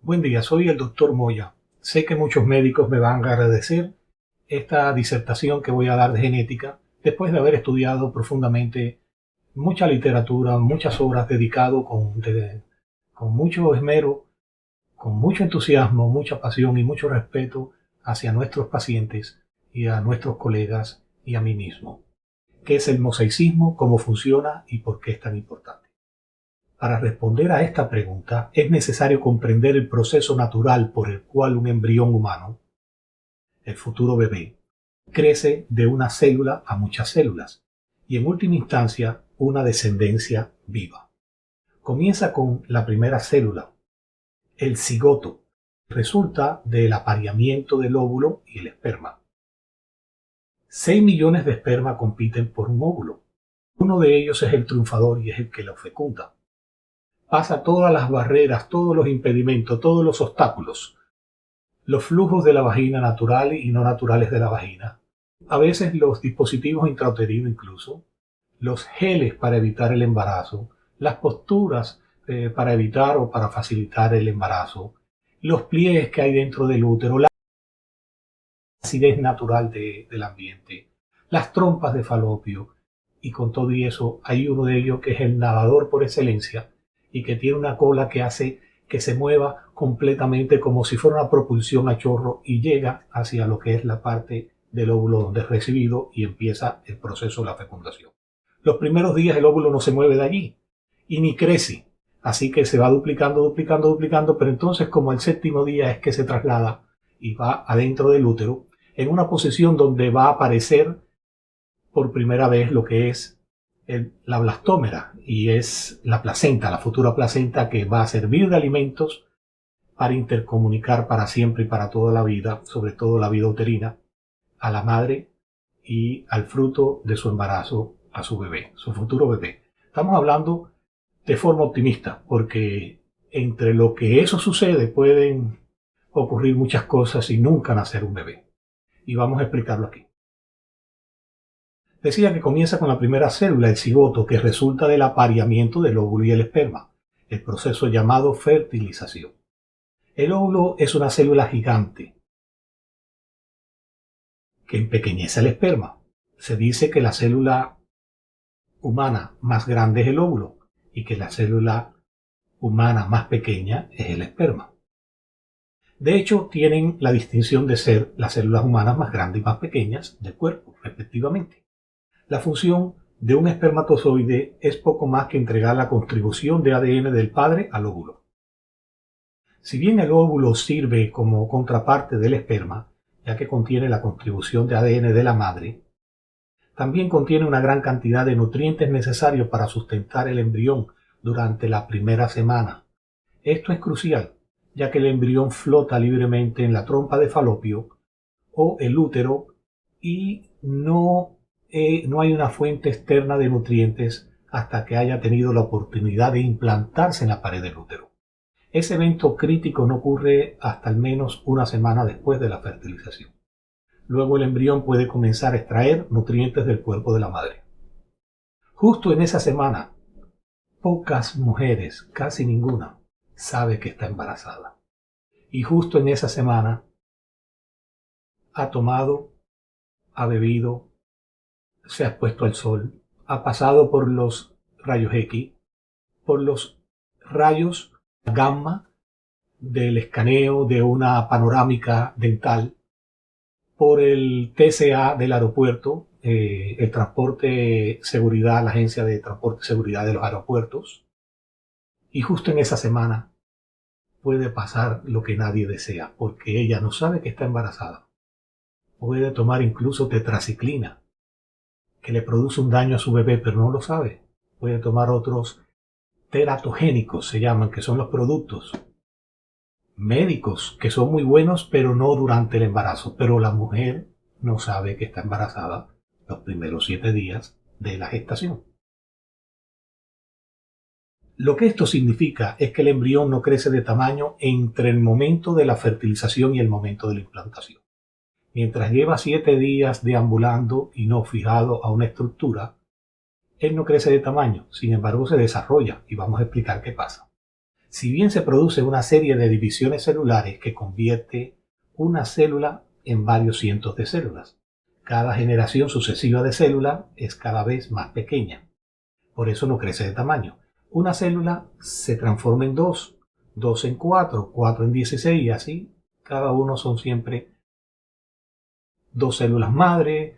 Buen día, soy el doctor Moya. Sé que muchos médicos me van a agradecer esta disertación que voy a dar de genética después de haber estudiado profundamente mucha literatura, muchas obras dedicado con mucho esmero, con mucho entusiasmo, mucha pasión y mucho respeto hacia nuestros pacientes y a nuestros colegas y a mí mismo. ¿Qué es el mosaicismo? ¿Cómo funciona? ¿Y por qué es tan importante? Para responder a esta pregunta es necesario comprender el proceso natural por el cual un embrión humano, el futuro bebé, crece de una célula a muchas células y en última instancia una descendencia viva. Comienza con la primera célula, el cigoto. Resulta del apareamiento del óvulo y el esperma. 6 millones de esperma compiten por un óvulo. Uno de ellos es el triunfador y es el que lo fecunda. Pasa todas las barreras, todos los impedimentos, todos los obstáculos, los flujos de la vagina naturales y no naturales de la vagina, a veces los dispositivos intrauterinos incluso, los geles para evitar el embarazo, las posturas para evitar o para facilitar el embarazo, los pliegues que hay dentro del útero, la acidez natural del ambiente, las trompas de falopio, y con todo y eso hay uno de ellos que es el nadador por excelencia, y que tiene una cola que hace que se mueva completamente como si fuera una propulsión a chorro y llega hacia lo que es la parte del óvulo donde es recibido y empieza el proceso de la fecundación. Los primeros días el óvulo no se mueve de allí y ni crece, así que se va duplicando, pero entonces como el séptimo día es que se traslada y va adentro del útero en una posición donde va a aparecer por primera vez lo que es la blastómera, y es la placenta, la futura placenta que va a servir de alimentos para intercomunicar para siempre y para toda la vida, sobre todo la vida uterina, a la madre y al fruto de su embarazo, a su bebé, su futuro bebé. Estamos hablando de forma optimista, porque entre lo que eso sucede pueden ocurrir muchas cosas y nunca nacer un bebé. Y vamos a explicarlo aquí. Decía que comienza con la primera célula, el cigoto, que resulta del apareamiento del óvulo y el esperma, el proceso llamado fertilización. El óvulo es una célula gigante que empequeñece el esperma. Se dice que la célula humana más grande es el óvulo y que la célula humana más pequeña es el esperma. De hecho, tienen la distinción de ser las células humanas más grandes y más pequeñas del cuerpo, respectivamente. La función de un espermatozoide es poco más que entregar la contribución de ADN del padre al óvulo. Si bien el óvulo sirve como contraparte del esperma, ya que contiene la contribución de ADN de la madre, también contiene una gran cantidad de nutrientes necesarios para sustentar el embrión durante la primera semana. Esto es crucial, ya que el embrión flota libremente en la trompa de falopio o el útero y no hay una fuente externa de nutrientes hasta que haya tenido la oportunidad de implantarse en la pared del útero. Ese evento crítico no ocurre hasta al menos una semana después de la fertilización. Luego el embrión puede comenzar a extraer nutrientes del cuerpo de la madre. Justo en esa semana, pocas mujeres, casi ninguna, sabe que está embarazada. Y justo en esa semana ha tomado, ha bebido, se ha expuesto al sol, ha pasado por los rayos X, por los rayos gamma del escaneo de una panorámica dental, por el TCA del aeropuerto, el transporte seguridad, la agencia de transporte y seguridad de los aeropuertos, y justo en esa semana puede pasar lo que nadie desea, porque ella no sabe que está embarazada. Puede tomar incluso tetraciclina, que le produce un daño a su bebé, pero no lo sabe. Puede tomar otros teratogénicos, se llaman, que son los productos médicos, que son muy buenos, pero no durante el embarazo. Pero la mujer no sabe que está embarazada los primeros 7 días de la gestación. Lo que esto significa es que el embrión no crece de tamaño entre el momento de la fertilización y el momento de la implantación. Mientras lleva 7 días deambulando y no fijado a una estructura, él no crece de tamaño, sin embargo se desarrolla y vamos a explicar qué pasa. Si bien se produce una serie de divisiones celulares que convierte una célula en varios cientos de células. Cada generación sucesiva de célula es cada vez más pequeña. Por eso no crece de tamaño. Una célula se transforma en dos, dos en cuatro, cuatro en 16 y así. Cada uno son siempre dos células madre,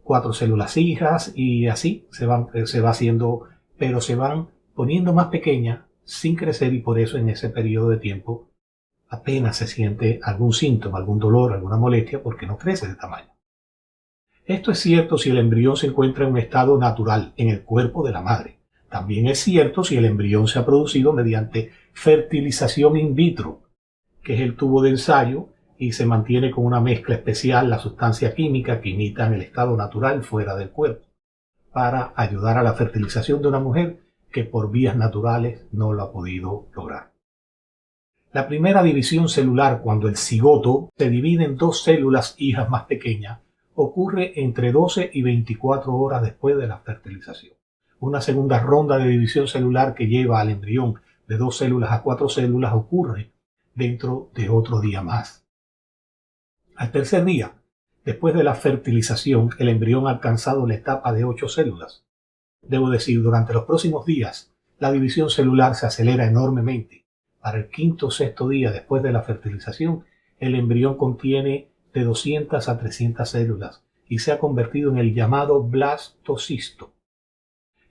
cuatro células hijas y así se va haciendo, pero se van poniendo más pequeñas sin crecer y por eso en ese periodo de tiempo apenas se siente algún síntoma, algún dolor, alguna molestia porque no crece de tamaño. Esto es cierto si el embrión se encuentra en un estado natural en el cuerpo de la madre. También es cierto si el embrión se ha producido mediante fertilización in vitro, que es el tubo de ensayo y se mantiene con una mezcla especial la sustancia química que imita en el estado natural fuera del cuerpo, para ayudar a la fertilización de una mujer que por vías naturales no lo ha podido lograr. La primera división celular, cuando el cigoto se divide en dos células hijas más pequeñas, ocurre entre 12 y 24 horas después de la fertilización. Una segunda ronda de división celular que lleva al embrión de 2 células a 4 células ocurre dentro de otro día más. Al tercer día, después de la fertilización, el embrión ha alcanzado la etapa de 8 células. Debo decir, durante los próximos días, la división celular se acelera enormemente. Para el quinto o sexto día después de la fertilización, el embrión contiene de 200 a 300 células y se ha convertido en el llamado blastocisto.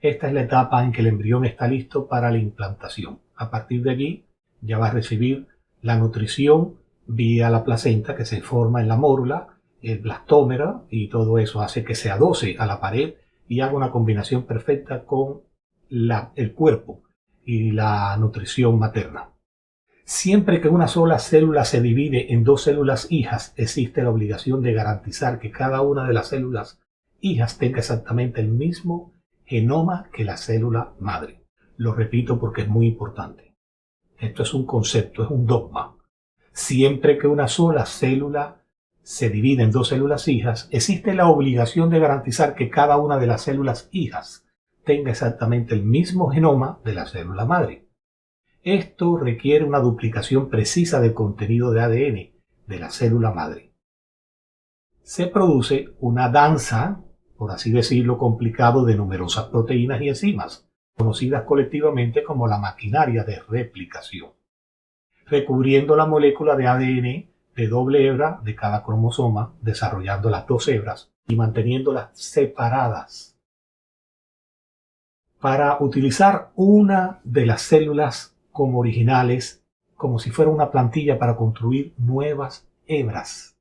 Esta es la etapa en que el embrión está listo para la implantación. A partir de allí, ya va a recibir la nutrición vía la placenta que se forma en la mórula, el blastómero, y todo eso hace que se adoce a la pared y haga una combinación perfecta con el cuerpo y la nutrición materna. Siempre que una sola célula se divide en dos células hijas, existe la obligación de garantizar que cada una de las células hijas tenga exactamente el mismo genoma que la célula madre. Lo repito porque es muy importante. Esto es un concepto, es un dogma. Siempre que una sola célula se divide en dos células hijas, existe la obligación de garantizar que cada una de las células hijas tenga exactamente el mismo genoma de la célula madre. Esto requiere una duplicación precisa del contenido de ADN de la célula madre. Se produce una danza, por así decirlo, complicado de numerosas proteínas y enzimas, conocidas colectivamente como la maquinaria de replicación, recubriendo la molécula de ADN de doble hebra de cada cromosoma, desarrollando las dos hebras y manteniéndolas separadas para utilizar una de las células como originales, como si fuera una plantilla para construir nuevas hebras,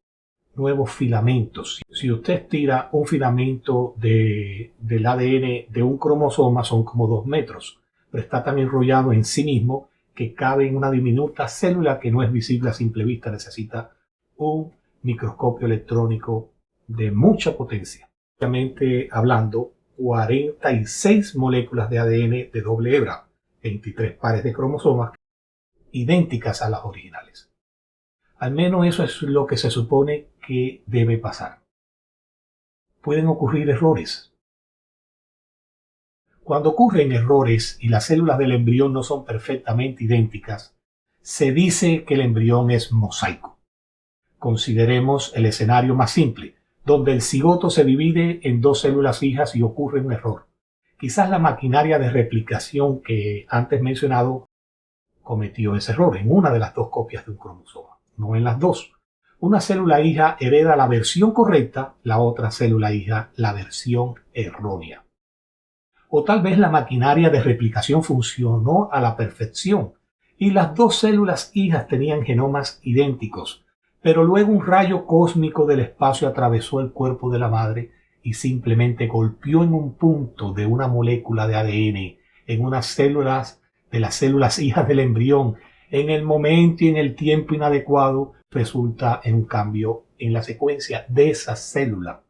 nuevos filamentos. Si usted tira un filamento del ADN de un cromosoma, son como 2 metros, pero está tan enrollado en sí mismo que cabe en una diminuta célula que no es visible a simple vista, necesita un microscopio electrónico de mucha potencia. Obviamente hablando, 46 moléculas de ADN de doble hebra, 23 pares de cromosomas idénticas a las originales. Al menos eso es lo que se supone que debe pasar. Pueden ocurrir errores. Cuando ocurren errores y las células del embrión no son perfectamente idénticas, se dice que el embrión es mosaico. Consideremos el escenario más simple, donde el cigoto se divide en dos células hijas y ocurre un error. Quizás la maquinaria de replicación que antes mencionado cometió ese error en una de las dos copias de un cromosoma, no en las dos. Una célula hija hereda la versión correcta, la otra célula hija la versión errónea. O tal vez la maquinaria de replicación funcionó a la perfección y las dos células hijas tenían genomas idénticos, pero luego un rayo cósmico del espacio atravesó el cuerpo de la madre y simplemente golpeó en un punto de una molécula de ADN, en unas células de las células hijas del embrión, en el momento y en el tiempo inadecuado, resulta en un cambio en la secuencia de esa célula.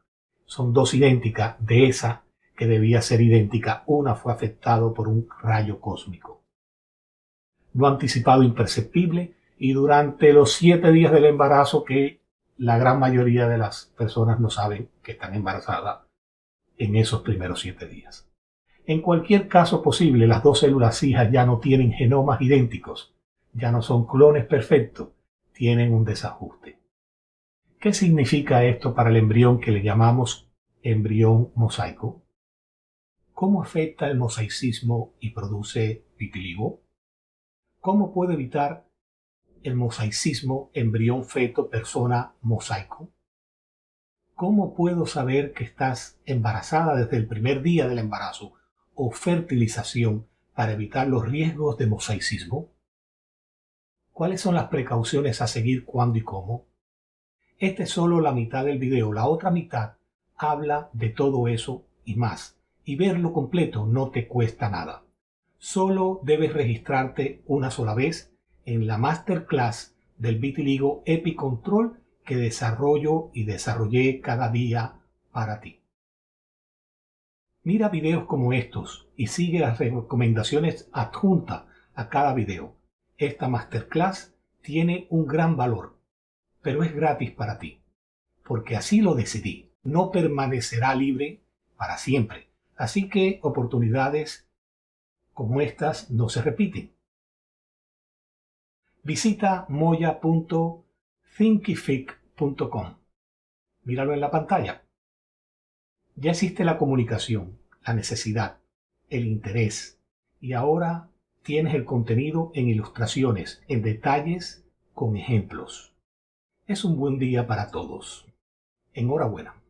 Son dos idénticas, de esa que debía ser idéntica, una fue afectada por un rayo cósmico. No anticipado, imperceptible, y durante los 7 días del embarazo, que la gran mayoría de las personas no saben que están embarazadas en esos primeros 7 días. En cualquier caso posible, las dos células hijas ya no tienen genomas idénticos, ya no son clones perfectos, tienen un desajuste. ¿Qué significa esto para el embrión que le llamamos embrión mosaico? ¿Cómo afecta el mosaicismo y produce vitiligo? ¿Cómo puedo evitar el mosaicismo embrión feto persona mosaico? ¿Cómo puedo saber que estás embarazada desde el primer día del embarazo o fertilización para evitar los riesgos de mosaicismo? ¿Cuáles son las precauciones a seguir, cuándo y cómo? Esta es solo la mitad del video, la otra mitad habla de todo eso y más. Y verlo completo no te cuesta nada. Solo debes registrarte una sola vez en la masterclass del vitiligo EpiControl que desarrollé cada día para ti. Mira videos como estos y sigue las recomendaciones adjuntas a cada video. Esta masterclass tiene un gran valor, pero es gratis para ti, porque así lo decidí. No permanecerá libre para siempre. Así que oportunidades como estas no se repiten. Visita moya.thinkific.com. Míralo en la pantalla. Ya existe la comunicación, la necesidad, el interés y ahora tienes el contenido en ilustraciones, en detalles, con ejemplos. Es un buen día para todos. Enhorabuena.